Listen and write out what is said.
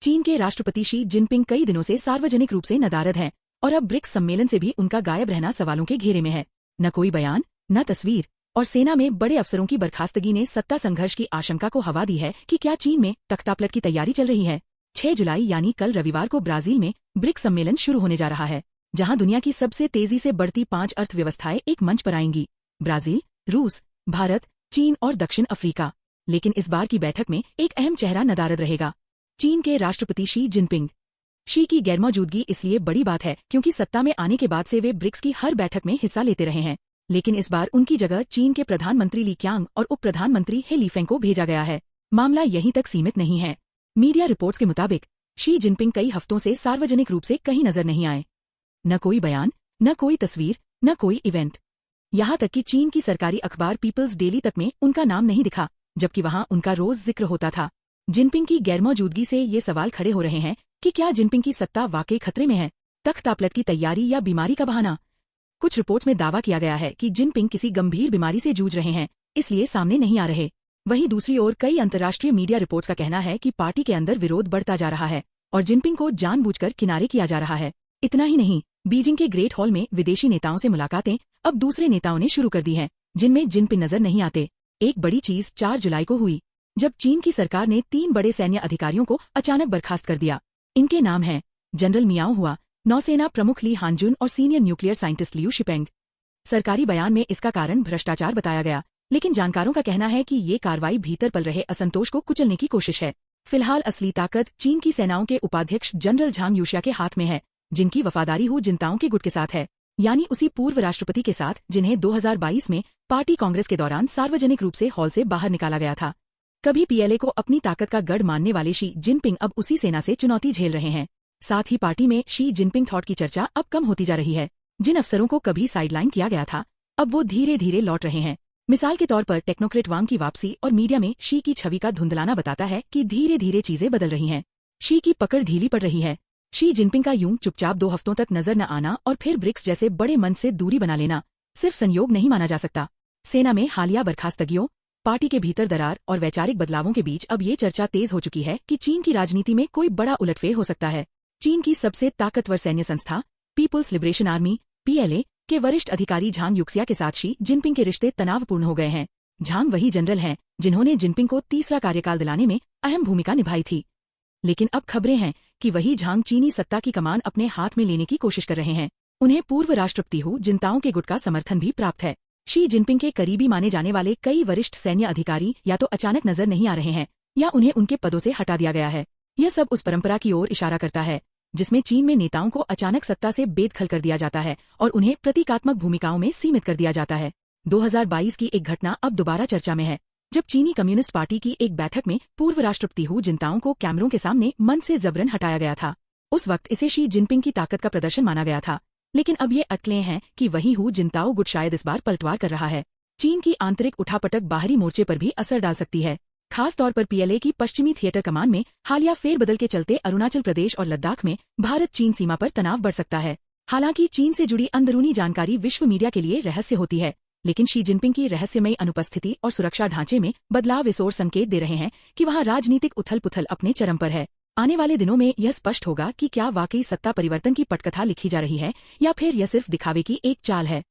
चीन के राष्ट्रपति शी जिनपिंग कई दिनों से सार्वजनिक रूप से नदारद हैं और अब ब्रिक्स सम्मेलन से भी उनका गायब रहना सवालों के घेरे में है। न कोई बयान, न तस्वीर, और सेना में बड़े अफसरों की बर्खास्तगी ने सत्ता संघर्ष की आशंका को हवा दी है कि क्या चीन में तख्तापलट की तैयारी चल रही है। 6 जुलाई यानी कल रविवार को ब्राजील में ब्रिक्स सम्मेलन शुरू होने जा रहा है, जहां दुनिया की सबसे तेजी से बढ़ती 5 अर्थव्यवस्थाएं एक मंच पर आएंगी: ब्राजील, रूस, भारत, चीन और दक्षिण अफ्रीका। लेकिन इस बार की बैठक में एक अहम चेहरा नदारद रहेगा: चीन के राष्ट्रपति शी जिनपिंग। शी की गैरमौजूदगी इसलिए बड़ी बात है क्योंकि सत्ता में आने के बाद से वे ब्रिक्स की हर बैठक में हिस्सा लेते रहे हैं, लेकिन इस बार उनकी जगह चीन के प्रधानमंत्री ली क्यांग और उप प्रधानमंत्री हे लीफेंग को भेजा गया है। मामला यहीं तक सीमित नहीं है। मीडिया रिपोर्ट्स के मुताबिक शी जिनपिंग कई हफ्तों से सार्वजनिक रूप से कहीं नजर नहीं आए। न कोई बयान, न कोई तस्वीर, न कोई इवेंट। यहाँ तक कि चीन की सरकारी अखबार पीपल्स डेली तक में उनका नाम नहीं दिखा, जबकि वहां उनका रोज जिक्र होता था। जिनपिंग की गैरमौजूदगी से ये सवाल खड़े हो रहे हैं कि क्या जिनपिंग की सत्ता वाकई खतरे में है? तख्तापलट की तैयारी या बीमारी का बहाना? कुछ रिपोर्ट्स में दावा किया गया है कि जिनपिंग किसी गंभीर बीमारी से जूझ रहे हैं, इसलिए सामने नहीं आ रहे। वहीं दूसरी ओर कई अंतर्राष्ट्रीय मीडिया रिपोर्ट्स का कहना है कि पार्टी के अंदर विरोध बढ़ता जा रहा है और जिनपिंग को जानबूझकर किनारे किया जा रहा है। इतना ही नहीं, बीजिंग के ग्रेट हॉल में विदेशी नेताओं से मुलाकातें अब दूसरे नेताओं ने शुरू कर दी हैं, जिनमें जिनपिंग नजर नहीं आते। एक बड़ी चीज 4 जुलाई को हुई, जब चीन की सरकार ने 3 बड़े सैन्य अधिकारियों को अचानक बर्खास्त कर दिया। इनके नाम हैं जनरल मियाओ हुआ, नौसेना प्रमुख ली हानजुन और सीनियर न्यूक्लियर साइंटिस्ट लियू शिपेंग। सरकारी बयान में इसका कारण भ्रष्टाचार बताया गया, लेकिन जानकारों का कहना है कि ये कार्रवाई भीतर पल रहे असंतोष को कुचलने की कोशिश है। फिलहाल असली ताकत चीन की सेनाओं के उपाध्यक्ष जनरल झांग यूशिया के हाथ में है, जिनकी वफादारी हु जिनताओं के गुट के साथ है, यानी उसी पूर्व राष्ट्रपति के साथ जिन्हें 2022 में पार्टी कांग्रेस के दौरान सार्वजनिक रूप से हॉल से बाहर निकाला गया था। कभी पीएलए को अपनी ताकत का गढ़ मानने वाले शी जिनपिंग अब उसी सेना से चुनौती झेल रहे हैं। साथ ही पार्टी में शी जिनपिंग थॉट की चर्चा अब कम होती जा रही है। जिन अफसरों को कभी साइडलाइन किया गया था, अब वो धीरे धीरे लौट रहे हैं। मिसाल के तौर पर टेक्नोक्रेट वांग की वापसी और मीडिया में शी की छवि का धुंधलाना बताता है कि धीरे धीरे चीजें बदल रही हैं। शी की पकड़ ढीली पड़ रही है। शी जिनपिंग का यूं चुपचाप 2 हफ्तों तक नजर न आना और फिर ब्रिक्स जैसे बड़े मंच से दूरी बना लेना सिर्फ संयोग नहीं माना जा सकता। सेना में हालिया बर्खास्तगियों, पार्टी के भीतर दरार और वैचारिक बदलावों के बीच अब ये चर्चा तेज हो चुकी है कि चीन की राजनीति में कोई बड़ा उलटफेर हो सकता है। चीन की सबसे ताकतवर सैन्य संस्था पीपुल्स लिबरेशन आर्मी पीएलए के वरिष्ठ अधिकारी झांग यूक्सिया के साथ शी जिनपिंग के रिश्ते तनावपूर्ण हो गए हैं। झांग वही जनरल हैं जिन्होंने जिनपिंग को तीसरा कार्यकाल दिलाने में अहम भूमिका निभाई थी, लेकिन अब खबरें हैं कि वही झांग चीनी सत्ता की कमान अपने हाथ में लेने की कोशिश कर रहे हैं। उन्हें पूर्व राष्ट्रपति हु जिनताओं के गुट का समर्थन भी प्राप्त है। शी जिनपिंग के करीबी माने जाने वाले कई वरिष्ठ सैन्य अधिकारी या तो अचानक नजर नहीं आ रहे हैं या उन्हें उनके पदों से हटा दिया गया है। यह सब उस परंपरा की ओर इशारा करता है जिसमें चीन में नेताओं को अचानक सत्ता से बेदखल कर दिया जाता है और उन्हें प्रतीकात्मक भूमिकाओं में सीमित कर दिया जाता है। 2022 की एक घटना अब दोबारा चर्चा में है, जब चीनी कम्युनिस्ट पार्टी की एक बैठक में पूर्व राष्ट्रपति हु जिनताओं को कैमरों के सामने मंच से जबरन हटाया गया था। उस वक्त इसे शी जिनपिंग की ताकत का प्रदर्शन माना गया था, लेकिन अब ये अटकलें हैं कि वही हु जिनताओ गुट शायद इस बार पलटवार कर रहा है। चीन की आंतरिक उठापटक बाहरी मोर्चे पर भी असर डाल सकती है, खास तौर पर पीएलए की पश्चिमी थिएटर कमान में हालिया फेरबदल के चलते अरुणाचल प्रदेश और लद्दाख में भारत चीन सीमा पर तनाव बढ़ सकता है। हालांकि चीन से जुड़ी अंदरूनी जानकारी विश्व मीडिया के लिए रहस्य होती है, लेकिन शी जिनपिंग की रहस्यमयी अनुपस्थिति और सुरक्षा ढांचे में बदलाव इस ओर संकेत दे रहे हैं कि वहां राजनीतिक उथल पुथल अपने चरम पर है। आने वाले दिनों में यह स्पष्ट होगा कि क्या वाकई सत्ता परिवर्तन की पटकथा लिखी जा रही है या फिर यह सिर्फ दिखावे की एक चाल है।